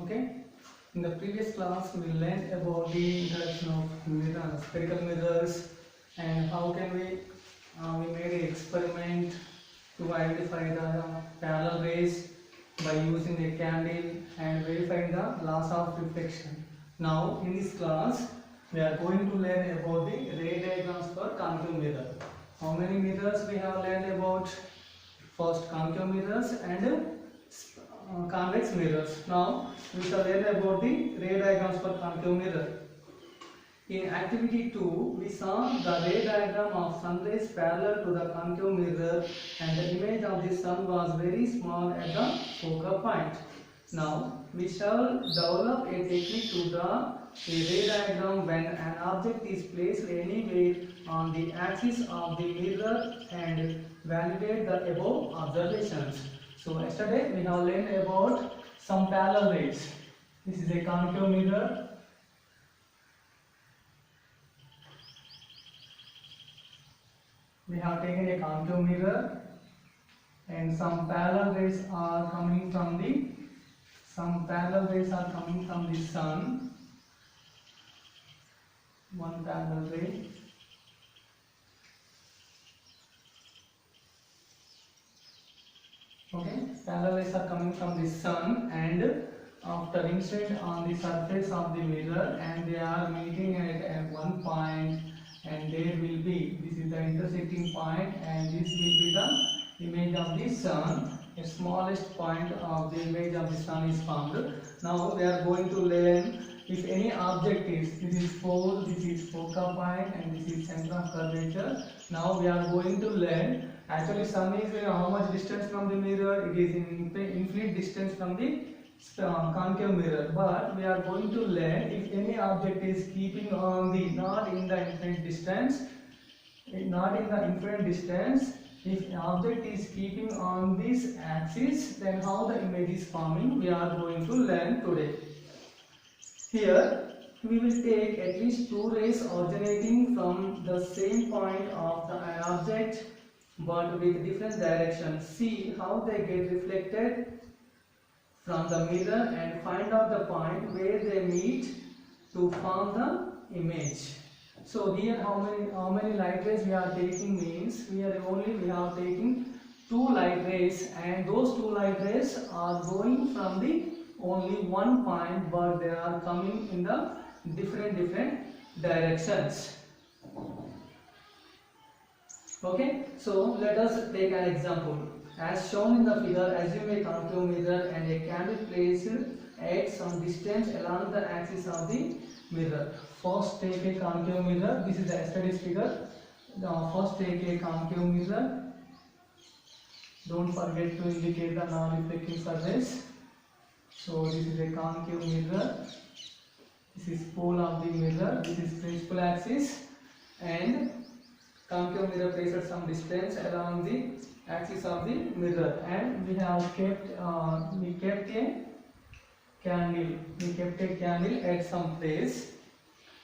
Okay. In the previous class, we learned about the introduction of mirror, spherical mirrors, and how can we made an experiment to identify the parallel rays by using a candle and verifying the laws of reflection. Now, in this class, we are going to learn about the ray diagrams for concave mirror. How many mirrors we have learned about? First, concave mirrors and convex mirrors. Now we shall learn about the ray diagrams for concave mirror. In activity 2, we saw the ray diagram of sun rays parallel to the concave mirror, and the image of the sun was very small at the focal point. Now we shall develop a technique to draw a ray diagram when an object is placed anywhere on the axis of the mirror and validate the above observations. So yesterday we have learned about some parallel rays. This is a concave mirror. We have taken a concave mirror, and some parallel rays are coming from the sun. One parallel ray. Okay, parallel rays are coming from the sun and after incident on the surface of the mirror, and they are meeting at one point, and there will be, this is the intersecting point, and this will be the image of the sun. The smallest point of the image of the sun is formed. Now we are going to learn if any object is, this is focal point, and this is center of curvature. Now we are going to learn, actually sun is how much distance from the mirror? It is in infinite distance from the concave mirror, but we are going to learn if any object is keeping on the not in the infinite distance, if an object is keeping on this axis, then how the image is forming, we are going to learn today. Here we will take at least two rays originating from the same point of an object but with different directions. See how they get reflected from the mirror and find out the point where they meet to form the image. So here how many light rays we are taking means here only we are taking two light rays, and those two light rays are going from the only one point, but they are coming in the different directions. Okay, so let us take an example. As shown in the figure, assume a concave mirror and a candle placed at some distance along the axis of the mirror. First take a concave mirror. This is the yesterday's figure. First take a concave mirror. Don't forget to indicate the non-reflecting surface. So this is a concave mirror. This is pole of the mirror. This is principal axis, and concave mirror placed at some distance along the axis of the mirror, and we have kept a candle at some place,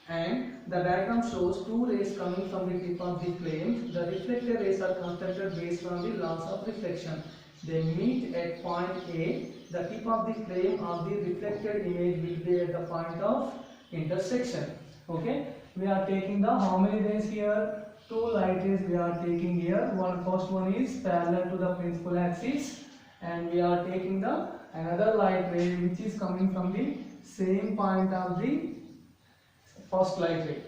and the diagram shows two rays coming from the tip of the flame. The reflected rays are constructed based on the laws of reflection. They meet at point A. The tip of the flame of the reflected image will be at the point of intersection. Okay, we are taking the how many rays here? Two light rays we are taking here. First one is parallel to the principal axis, and we are taking the another light ray which is coming from the same point of the first light ray.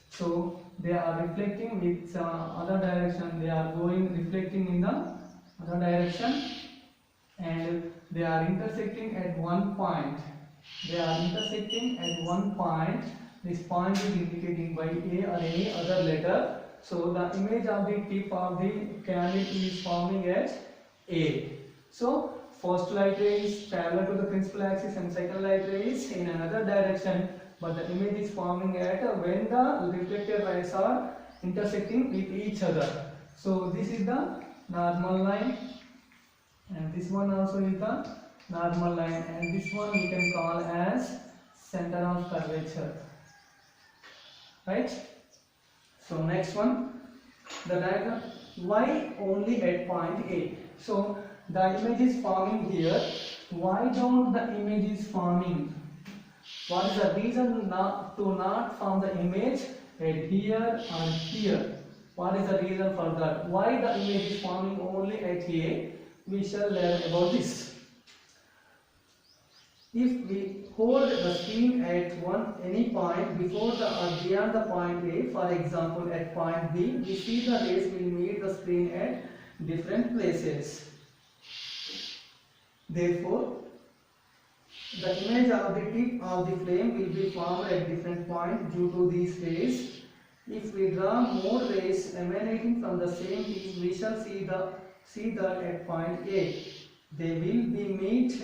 So they are reflecting with other direction. They are reflecting in the other direction, and they are intersecting at one point. This point is indicating by A or any other letter. So the image of the tip of the candle is forming at A. So first light ray is parallel to the principal axis and second light ray is in another direction, but the image is forming at when the reflected rays are intersecting with each other. So this is the normal line, and this one also is the normal line, and this one we can call as center of curvature, right? So next one, the diagram, why only at point A? So the image is forming here why don't the image is forming? What is the reason to not form the image at here and here? What is the reason for that? Why the image is forming only at A? We shall learn about this. If we hold the screen at any point before or beyond the point A, for example at point B, we see the rays will meet the screen at different places. Therefore, the image of the tip of the flame will be formed at different points due to these rays. If we draw more rays emanating from the same tip, we shall see that at point A they will be meet,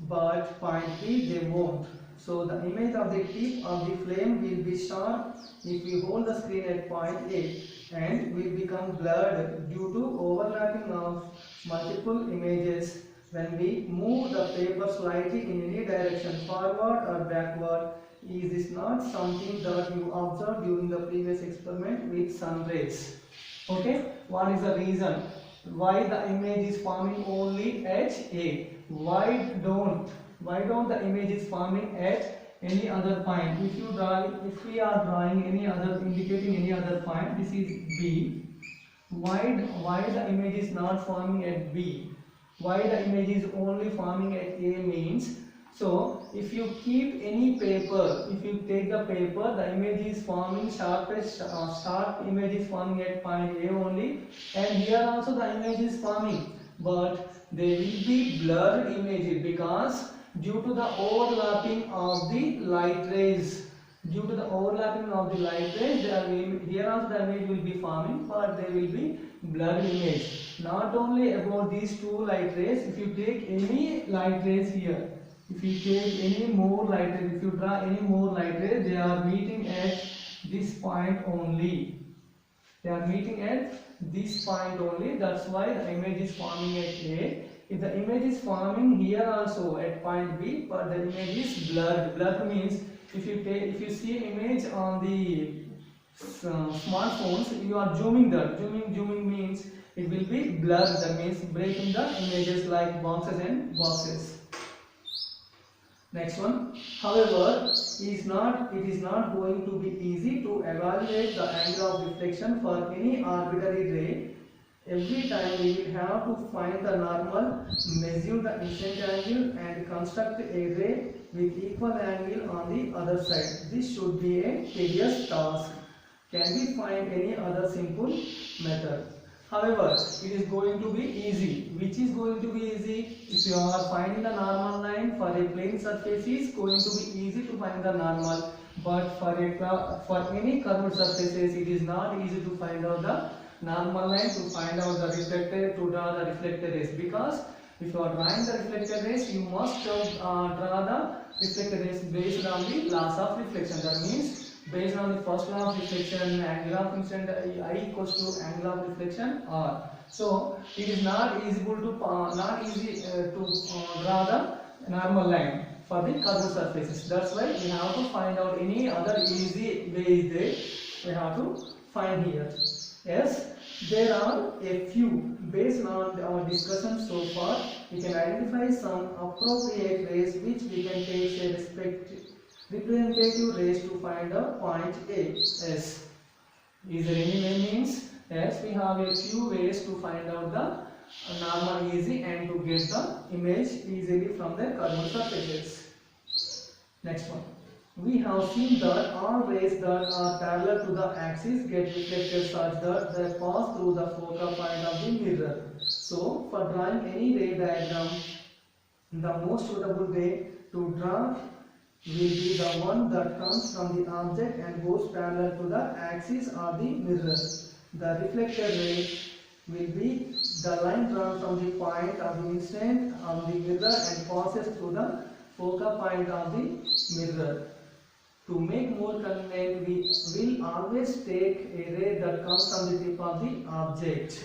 but point B they won't. So the image of the tip of the flame will be sharp if we hold the screen at point A, and will become blurred due to overlapping of multiple images. When we move the paper slightly in any direction, forward or backward, is this not something that you observed during the previous experiment with sun rays? Okay, what is the reason why the image is forming only at A? Why don't the image is forming at any other point? If we are drawing any other, indicating any other point, this is B. Why the image is not forming at B? Why the image is only forming at A means, so if you keep any paper, if you take the paper, the image is forming sharp image is forming at point A only, and here also the image is forming, but they will be blurred images because due to the overlapping of the light rays. Due to the overlapping of the light rays, here also the image will be forming, but they will be blurred image. Not only about these two light rays, if you take any light rays here, if you take any more light rays, if you draw any more light rays, they are meeting at this point only. They are meeting at this point only. That's why the image is forming at A. If the image is forming here also at point B, but the image is blurred. Blurred means if you see an image on the smartphones, you are zooming that. Zooming means it will be blurred. That means breaking the images like boxes and boxes. Next one. However, it is not going to be easy to evaluate the angle of reflection for any arbitrary ray. Every time we will have to find the normal, measure the incident angle, and construct a ray with equal angle on the other side. This should be a tedious task. Can we find any other simple method? However, it is going to be easy. Which is going to be easy? If you are finding the normal line for a plane surface, is going to be easy to find the normal. But for any curved surfaces, it is not easy to find out the normal line, to find out the reflected, to draw the reflected rays. Because if you are drawing the reflected rays, you must draw the reflected rays based on the laws of reflection. That means based on the first law of reflection, angle of incident I equals to angle of reflection R. So it is not easy to draw the normal line for the curved surfaces. That's why we have to find out any other easy way is there. We have to find here. Yes, there are a few. Based on our discussion so far, we can identify some appropriate ways which we can take a representative rays to find a point A. Yes. Is there any means? Yes, we have a few ways to find out the normal easy and to get the image easily from the curved surfaces. Next one. We have seen that all rays that are parallel to the axis get reflected such that they pass through the focal point of the mirror. So, for drawing any ray diagram, the most suitable way to draw will be the one that comes from the object and goes parallel to the axis of the mirror. The reflected ray will be the line drawn from the point of the incident of the mirror and passes through the focal point of the mirror. To make more convenient, we will always take a ray that comes from the tip of the object.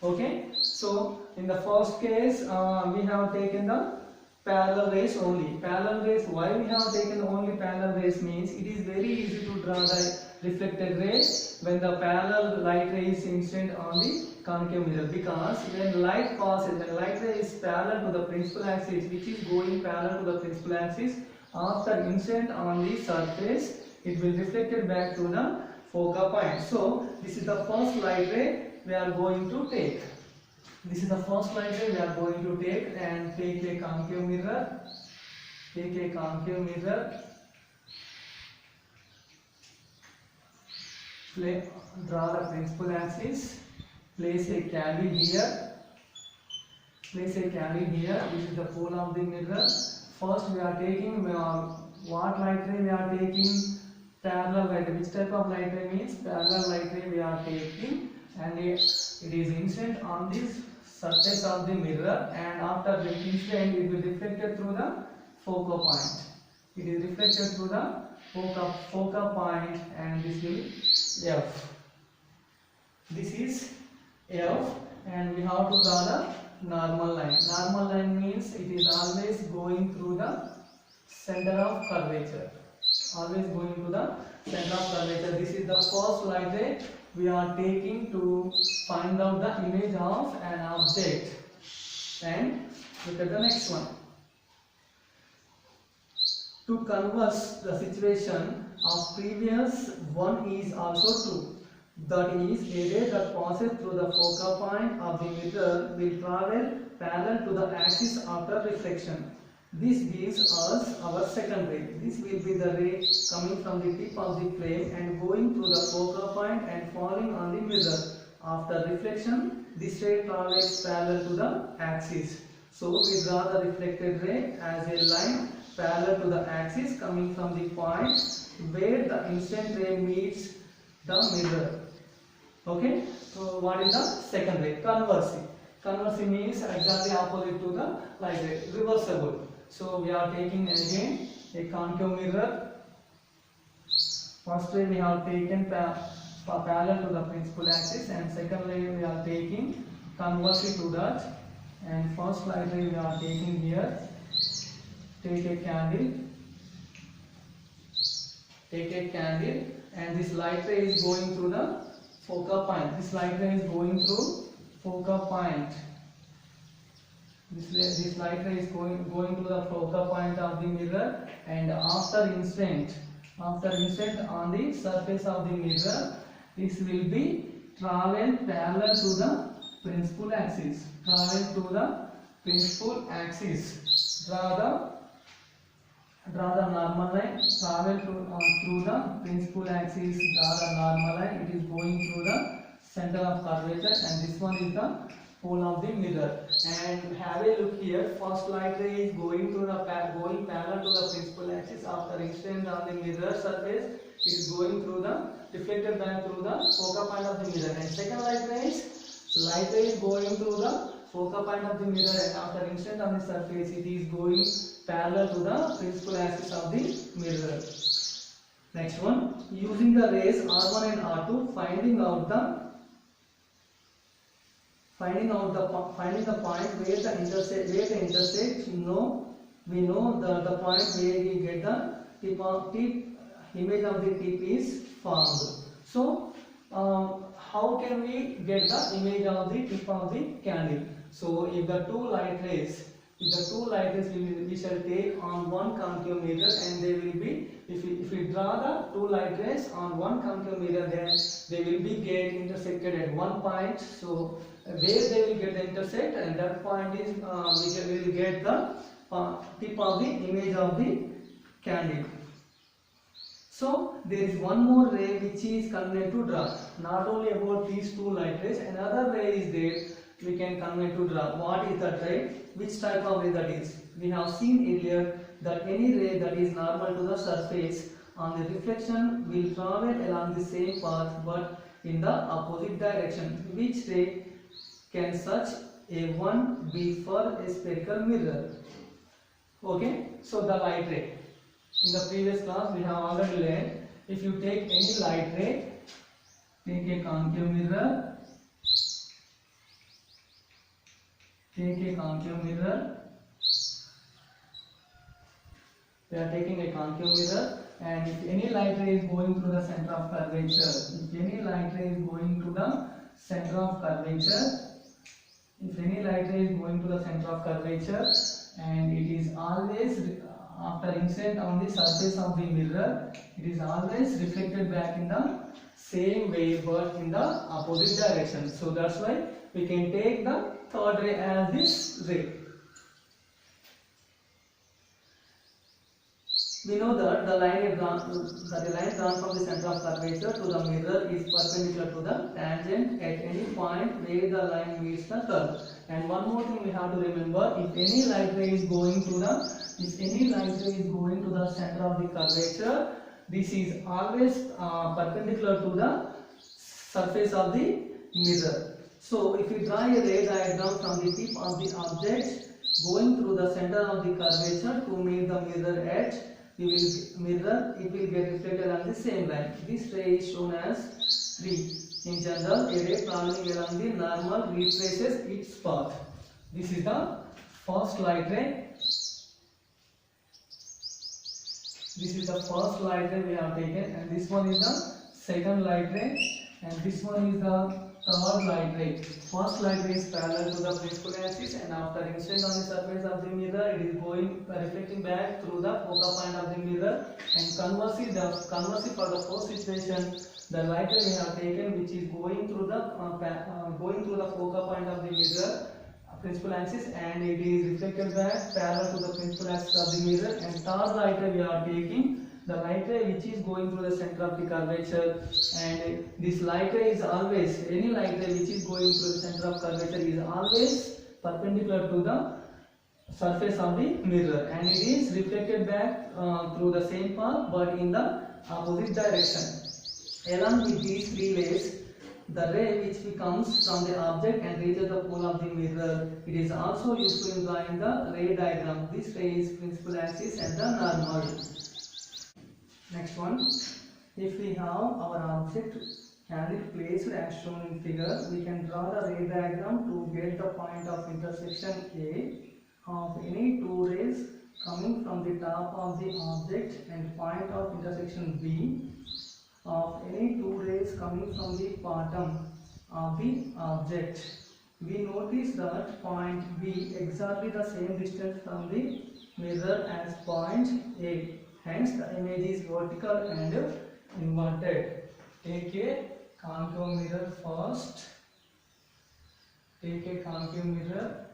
Okay, so in the first case, we have taken the parallel rays only. Parallel rays, why we have taken only parallel rays means it is very easy to draw the reflected rays when the parallel light ray is incident on the concave mirror, because when light passes, when light ray is parallel to the principal axis, which is going parallel to the principal axis, after incident on the surface, it will reflected back to the focal point. So this is the first light ray we are going to take. This is the first light ray we are going to take, and take a concave mirror. Take a concave mirror. Draw the principal axis. Place a candle here. Place a candle here. This is the pole of the mirror. First we are taking what light ray we are taking? Parallel light ray. Which type of light ray means? Parallel light ray we are taking, and it is incident on this surface of the mirror, and after the incident it will be reflected through the focal point. It is reflected through the focal point, and this will be F. This is F, and we have to draw the normal line. Normal line means it is always going through the center of curvature. Always going to the center of curvature. This is the first light ray we are taking to find out the image of an object. And look at the next one. To converse the situation of previous one is also true. That is, a ray that passes through the focal point of the mirror will travel parallel to the axis after reflection. This gives us our second ray. This will be the ray coming from the tip of the flame and going through the focal point and falling on the mirror. After reflection, this ray travels parallel to the axis. So we draw the reflected ray as a line parallel to the axis coming from the point where the incident ray meets the mirror. Okay. So what is the second ray? Conversing. Conversing means exactly opposite to the light ray. Reversible. So we are taking again a concave mirror. First ray we have taken parallel to the principal axis, and second ray we are taking conversely to that. And first light ray we are taking here. Take a candle. Take a candle, and this light ray is going through the focal point. This light ray is going through focal point. This light ray is going to the focal point of the mirror, and after incident on the surface of the mirror, this will be travel parallel to the principal axis. Travel to the principal axis. Draw the normal line. Travel through the principal axis. Draw the normal line. It is going through the center of curvature, and this one is the pole of the mirror. And have a look here. First light ray is going parallel to the principal axis. After incident on the mirror surface, it is going through the reflected back through the focal point of the mirror. And second light ray is going through the focal point of the mirror, and after incident on the surface, it is going parallel to the principal axis of the mirror. Next one, using the rays R1 and R2, finding the point where the intersect. We know the point where we get the image of the tip is formed. So how can we get the image of the tip of the candle? So if the two light rays we shall take on one concave mirror, and they will be, if we draw the two light rays on one concave mirror, then they will be get intersected at one point. So where they will get the intersect, and that point is we will get the tip of the image of the candle. So there is one more ray which is convenient to draw. Not only about these two light rays, another ray is there we can convert to draw. What is that ray? Which type of ray that is? We have seen earlier that any ray that is normal to the surface on the reflection will travel along the same path but in the opposite direction. Which ray can such a one be for a spherical mirror? Okay, so the light ray. In the previous class we have already learned, if you take any light ray, take a concave mirror. Take a concave mirror. we are taking a concave mirror, and if any light ray is going through the center of curvature, if any light ray is going to the center of curvature, if any light ray is going to the center of curvature, and it is always after incident on the surface of the mirror, it is always reflected back in the same way but in the opposite direction. So that's why we can take the third ray as this ray. We know that the line drawn from the center of curvature to the mirror is perpendicular to the tangent at any point where the line meets the curve. And one more thing we have to remember: if any light ray is going to the center of the curvature, this is always perpendicular to the surface of the mirror. So if we draw a ray diagram from the tip of the object going through the center of the curvature to meet the mirror edge, it will get reflected on the same line. This ray is shown as 3. In general, a ray traveling along the normal retraces its path. This is the first light ray. This is the first light ray we have taken, and this one is the second light ray, and this one is the third light ray. First light ray is parallel to the principal axis, and after incident on the surface of the mirror, it is reflecting back through the focal point of the mirror. And conversely for the first situation, the light ray we have taken, which is going through the focal point of the mirror, principal axis, and it is reflected back parallel to the principal axis of the mirror. And third light ray we are taking, the light ray which is going through the center of the curvature, and this light ray is always, any light ray which is going through the center of curvature is always perpendicular to the surface of the mirror, and it is reflected back through the same path but in the opposite direction. Along with these three rays, the ray which comes from the object and reaches the pole of the mirror, it is also useful in drawing the ray diagram. This ray is principal axis and the normal. Next one, if we have our object candle placed as shown in figure, we can draw the ray diagram to get the point of intersection A of any two rays coming from the top of the object and point of intersection B of any two rays coming from the bottom of the object. We notice that point B exactly the same distance from the mirror as point A. Hence the image is vertical and inverted. Take a concave mirror first. Take a concave mirror.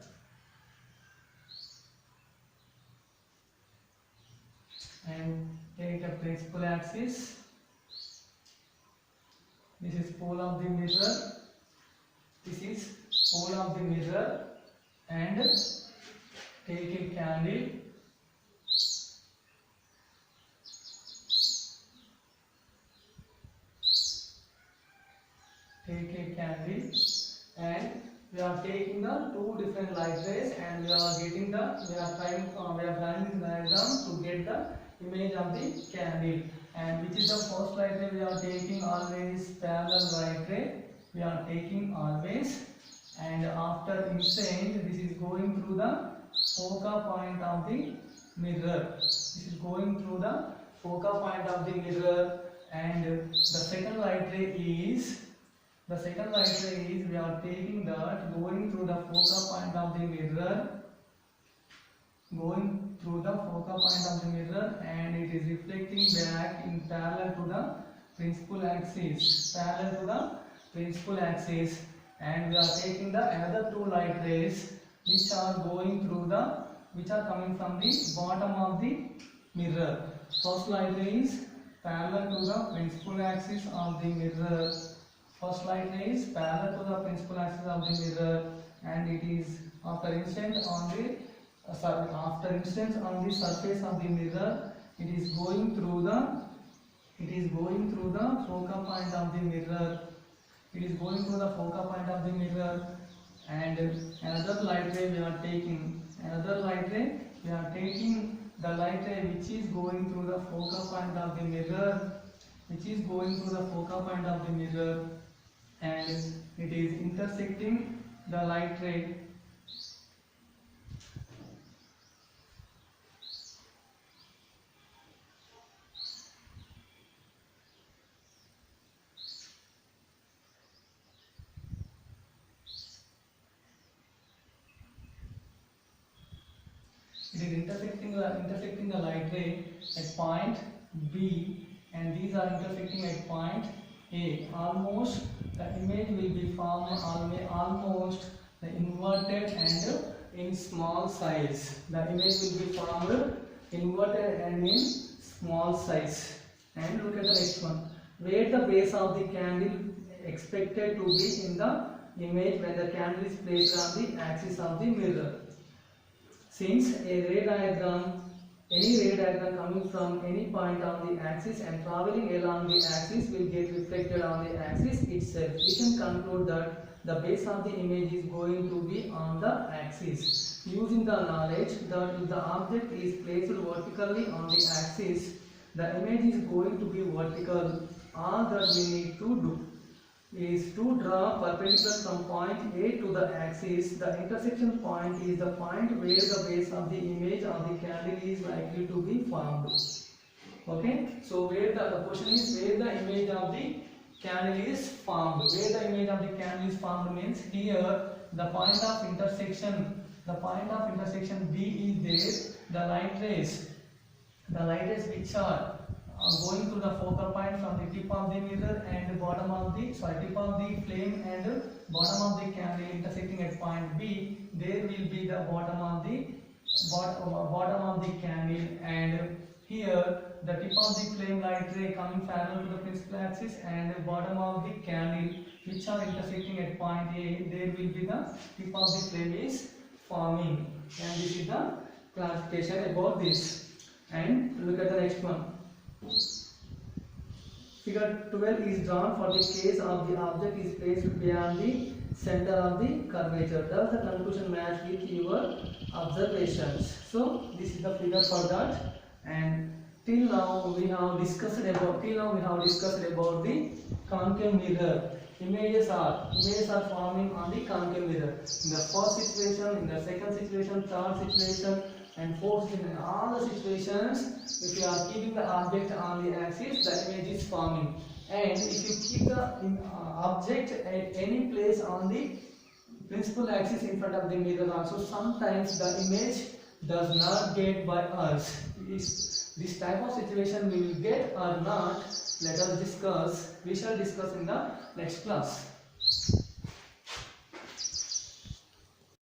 And take a principal axis. This is pole of the mirror. This is pole of the mirror, and take a candle. Take a candle, and we are taking the two different light rays, and we are drawing this diagram to get the image of the candle. And which is the first light ray we are taking? Always parallel light ray we are taking always, and after incident this is going through the focal point of the mirror. This is going through the focal point of the mirror, and the second light ray is we are taking that going through the focal point of the mirror, and it is reflecting back in parallel to the principal axis, and we are taking the another two light rays which are coming from the bottom of the mirror. First light ray is parallel to the principal axis of the mirror. And it is after incidence on the surface of the mirror, it is going through the focal point of the mirror. And another light ray we are taking. The light ray which is going through the focal point of the mirror, and it is intersecting the light ray. intersecting the light ray at point B, and these are intersecting at point A. Almost the image will be formed almost the inverted and in small size. The image will be formed inverted and in small size. And look at the next one. Where the base of the candle expected to be in the image when the candle is placed on the axis of the mirror. Since a ray diagram, any ray diagram coming from any point on the axis and traveling along the axis will get reflected on the axis itself, we can conclude that the base of the image is going to be on the axis. Using the knowledge that if the object is placed vertically on the axis, the image is going to be vertical. All that we need to do is to draw perpendicular from point A to the axis. The intersection point is the point where the base of the image of the candle is likely to be formed. Okay, so where the question is where the image of the candle is formed. Where the image of the candle is formed means here the point of intersection B is there. The light rays which are going to the focal point from the tip of the mirror and tip of the flame and bottom of the candle intersecting at point B, there will be the bottom of the candle, and here the tip of the flame light ray coming parallel to the principal axis and the bottom of the candle which are intersecting at point A, there will be the tip of the flame is forming, and this is the clarification about this. And look at the next one. Figure 12 is drawn for the case of the object is placed beyond the center of the curvature. Does the conclusion match with your observations? So this is the figure for that. And till now we have discussed about the concave mirror. Images are forming on the concave mirror. In the first situation, in the second situation, third situation, and fourth, in all the situations, if you are keeping the object on the axis, the image is forming. And if you keep the object at any place on the principal axis in front of the mirror also, sometimes the image does not get by us. This type of situation we will get or not, let us discuss. We shall discuss in the next class.